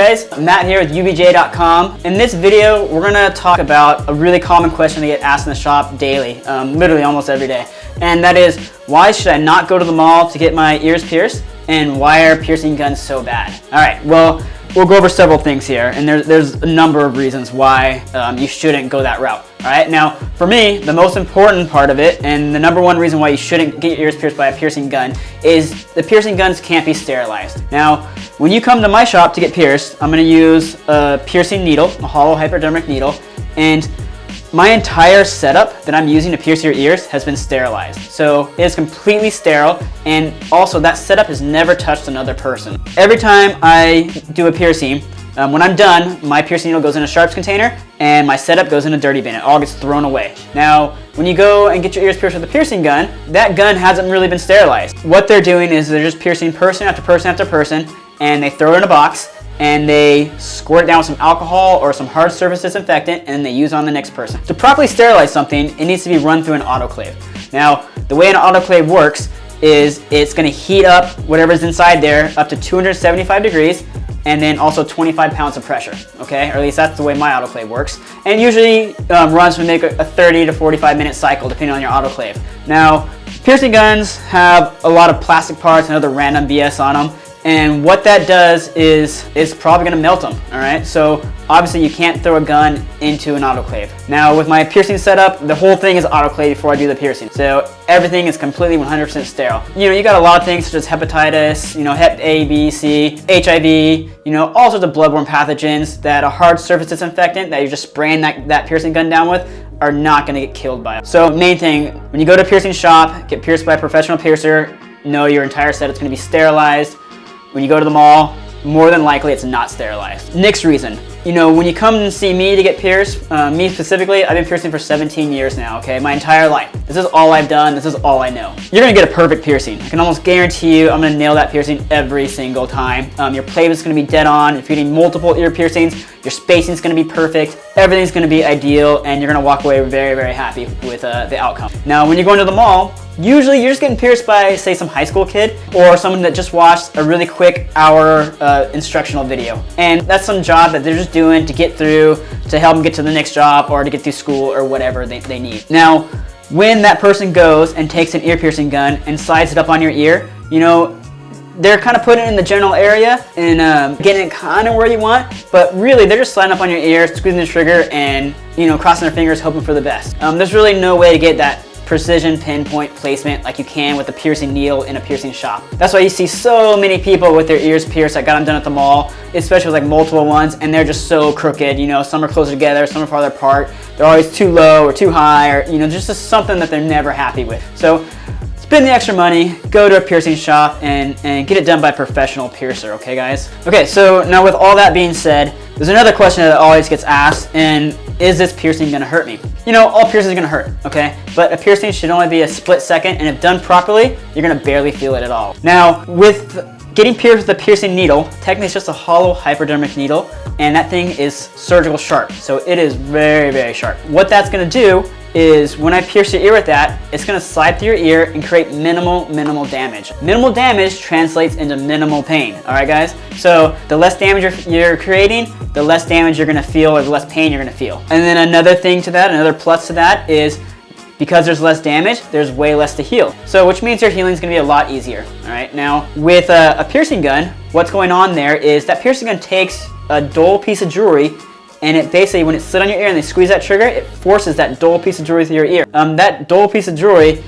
guys, Matt here with UBJ.com. In this video, we're gonna talk about a really common question I get asked in the shop daily, literally almost every day. And that is, why should I not go to the mall to get my ears pierced? And why are piercing guns so bad? All right, well, we'll go over several things here, and there's a number of reasons why you shouldn't go that route. All right, now for me, the most important part of it, and the number one reason why you shouldn't get your ears pierced by a piercing gun, is the piercing guns can't be sterilized. Now, when you come to my shop to get pierced, I'm gonna use a piercing needle, a hollow hypodermic needle, and my entire setup that I'm using to pierce your ears has been sterilized. So it is completely sterile, and also that setup has never touched another person. Every time I do a piercing, when I'm done, my piercing needle goes in a sharps container and my setup goes in a dirty bin. It all gets thrown away. Now, when you go and get your ears pierced with a piercing gun, that gun hasn't really been sterilized. What they're doing is they're just piercing person after person after person, and they throw it in a box and they squirt it down with some alcohol or some hard surface disinfectant, and they use it on the next person. To properly sterilize something, it needs to be run through an autoclave. Now, the way an autoclave works is it's gonna heat up whatever's inside there up to 275 degrees, and then also 25 pounds of pressure, okay? Or at least that's the way my autoclave works. And usually runs from make a 30 to 45 minute cycle, depending on your autoclave. Now, piercing guns have a lot of plastic parts and other random BS on them. And what that does is it's probably gonna melt them, all right? So obviously you can't throw a gun into an autoclave. Now with my piercing setup, the whole thing is autoclave before I do the piercing. So everything is completely 100% sterile. You know, you got a lot of things such as hepatitis, you know, Hep A, B, C, HIV, you know, all sorts of bloodborne pathogens that a hard surface disinfectant that you're just spraying that piercing gun down with are not gonna get killed by it. So main thing, when you go to a piercing shop, get pierced by a professional piercer, know your entire setup's gonna be sterilized. When you go to the mall, more than likely it's not sterilized. Next reason, you know, when you come and see me to get pierced, me specifically, I've been piercing for 17 years now, okay? My entire life. This is all I've done, this is all I know. You're gonna get a perfect piercing. I can almost guarantee you I'm gonna nail that piercing every single time. Your placement's gonna be dead on. If you're getting multiple ear piercings, your spacing's gonna be perfect, everything's gonna be ideal, and you're gonna walk away very, very happy with the outcome. Now, when you're going to the mall, usually you're just getting pierced by, say, some high school kid or someone that just watched a really quick hour instructional video. And that's some job that they're just doing to get through, to help them get to the next job or to get through school or whatever they need. Now, when that person goes and takes an ear piercing gun and slides it up on your ear, you know, they're kind of putting it in the general area and getting it kind of where you want, but really they're just sliding up on your ear, squeezing the trigger, and, you know, crossing their fingers, hoping for the best. There's really no way to get that precision pinpoint placement like you can with a piercing needle in a piercing shop. That's why you see so many people with their ears pierced that got them done at the mall, especially with like multiple ones, and they're just so crooked. You know, some are closer together, some are farther apart. They're always too low or too high, or, you know, just something that they're never happy with. So spend the extra money, go to a piercing shop, and get it done by a professional piercer, okay guys? Okay, so now with all that being said, there's another question that always gets asked, and is this piercing gonna hurt me? You know, all piercing is gonna hurt, okay? But a piercing should only be a split second, and if done properly, you're gonna barely feel it at all. Now, with getting pierced with a piercing needle, technically it's just a hollow hypodermic needle, and that thing is surgical sharp, so it is very, very sharp. What that's gonna do is when I pierce your ear with that, it's gonna slide through your ear and create minimal damage. Minimal damage translates into minimal pain, all right guys? So the less damage you're creating, the less damage you're gonna feel, or the less pain you're gonna feel. And then another thing to that, another plus to that is because there's less damage, there's way less to heal. So which means your healing is gonna be a lot easier, all right? Now, with a piercing gun, what's going on there is that piercing gun takes a dull piece of jewelry, and it basically, when it's slid on your ear and they squeeze that trigger, it forces that dull piece of jewelry through your ear. That dull piece of jewelry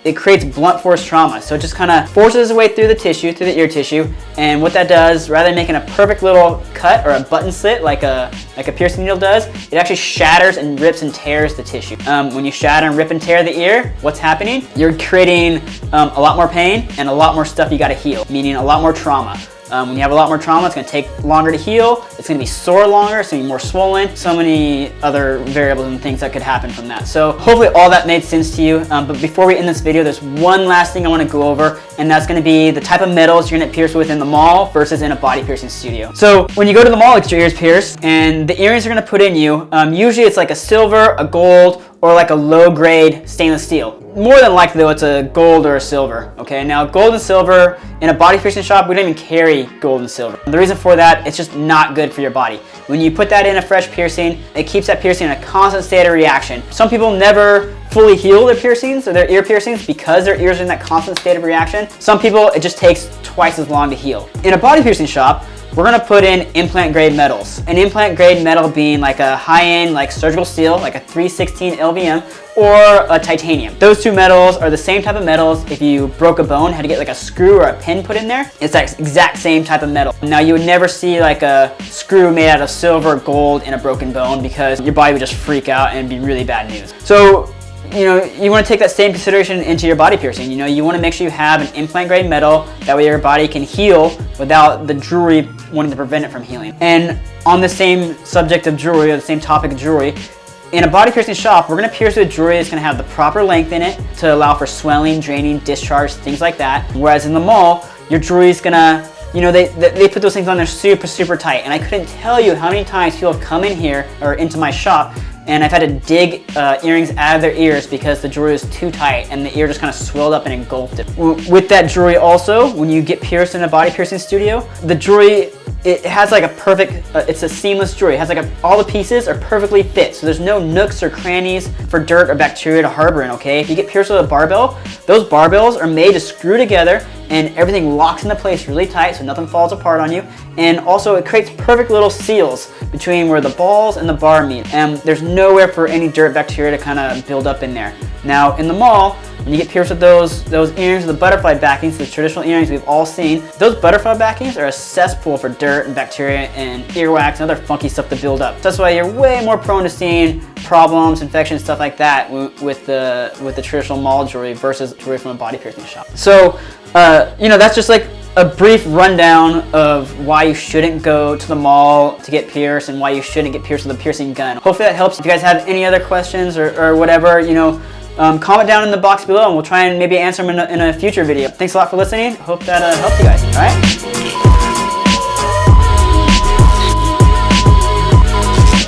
it creates blunt force trauma. So it just kind of forces its way through the tissue, through the ear tissue. And what that does, rather than making a perfect little cut or a button slit like a piercing needle does, it actually shatters and rips and tears the tissue. When you shatter and rip and tear the ear, what's happening? You're creating a lot more pain and a lot more stuff you gotta heal, meaning a lot more trauma. When you have a lot more trauma, it's gonna take longer to heal, it's gonna be sore longer, it's gonna be more swollen, so many other variables and things that could happen from that. So hopefully all that made sense to you, but before we end this video, there's one last thing I wanna go over, and that's gonna be the type of metals you're gonna pierce with in the mall versus in a body piercing studio. So when you go to the mall to get your ears pierced, and the earrings you're gonna put in you, usually it's like a silver, a gold, or like a low grade stainless steel. More than likely though, it's a gold or a silver, okay? Now gold and silver, in a body piercing shop, we don't even carry gold and silver. The reason for that, it's just not good for your body. When you put that in a fresh piercing, it keeps that piercing in a constant state of reaction. Some people never fully heal their piercings or their ear piercings because their ears are in that constant state of reaction. Some people, it just takes twice as long to heal. In a body piercing shop, we're gonna put in implant grade metals. An implant grade metal being like a high-end like surgical steel, like a 316 LVM or a titanium. Those two metals are the same type of metals. If you broke a bone, had to get like a screw or a pin put in there, it's that exact same type of metal. Now you would never see like a screw made out of silver or gold in a broken bone because your body would just freak out and be really bad news. So, you know, you want to take that same consideration into your body piercing. You know, you want to make sure you have an implant grade metal, that way your body can heal without the jewelry wanting to prevent it from healing. And on the same subject of jewelry, or the same topic of jewelry, in a body piercing shop, we're going to pierce with jewelry that's going to have the proper length in it to allow for swelling, draining, discharge, things like that. Whereas in the mall, your jewelry is going to, you know, they put those things on there super tight. And I couldn't tell you how many times people have come in here or into my shop and I've had to dig earrings out of their ears because the jewelry is too tight and the ear just kind of swelled up and engulfed it. With that jewelry also, when you get pierced in a body piercing studio, the jewelry, it has like a perfect, it's a seamless jewelry. It has like all the pieces are perfectly fit. So there's no nooks or crannies for dirt or bacteria to harbor in, okay? If you get pierced with a barbell, those barbells are made to screw together and everything locks into place really tight so nothing falls apart on you. And also it creates perfect little seals between where the balls and the bar meet. And there's nowhere for any dirt, bacteria to kind of build up in there. Now in the mall, when you get pierced with those earrings with the butterfly backings, the traditional earrings we've all seen, those butterfly backings are a cesspool for dirt and bacteria and earwax and other funky stuff to build up. So that's why you're way more prone to seeing problems, infections, stuff like that with the traditional mall jewelry versus jewelry from a body piercing shop. So, you know, that's just like a brief rundown of why you shouldn't go to the mall to get pierced and why you shouldn't get pierced with a piercing gun. Hopefully that helps. If you guys have any other questions or whatever, you know, comment down in the box below and we'll try and maybe answer them in a future video. Thanks a lot for listening. Hope that helped you guys. All right?